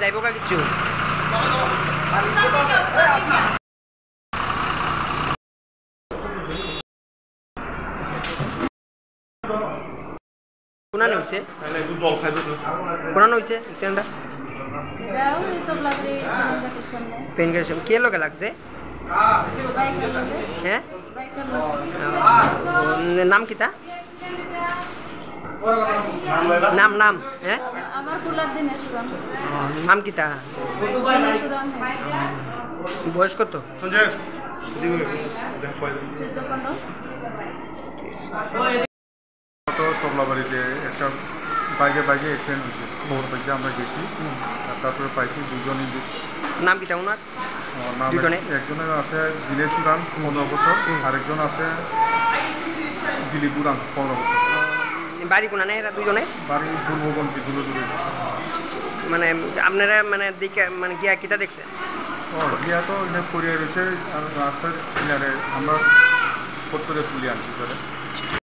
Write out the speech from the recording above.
যাইব কা কিছু কোনা হইছে কোনা হইছে অ্যাক্সিডেন্টটা পেন গেছে কে লোকে লাগছে হ্যাঁ নাম কিতা নাম নাম হ্যাঁ নাম কিতা বয়স কত তবলাবাড়িতে একটা বাইকে অ্যাক্সিডেন্ট হয়েছে খবর পাইছে আমরা গেছি তারপরে পাইছি দুজনই নাম কিতা ওনার একজনের আছে দিনেশ উড়ান 15 বছর আরেকজন আছে দিলীপ উড়ান 15 বছর বাড়ি কোনা নেই এরা দুজনে বাড়ি পূর্ববঙ্গী দূরে মানে আপনারা মানে দিকে মানে গিয়া কিতা দেখছেন গিয়া তো এনে পড়িয়ে রয়েছে আর রাস্তার কিনারে আমরা ফটো তুলে আনছি করে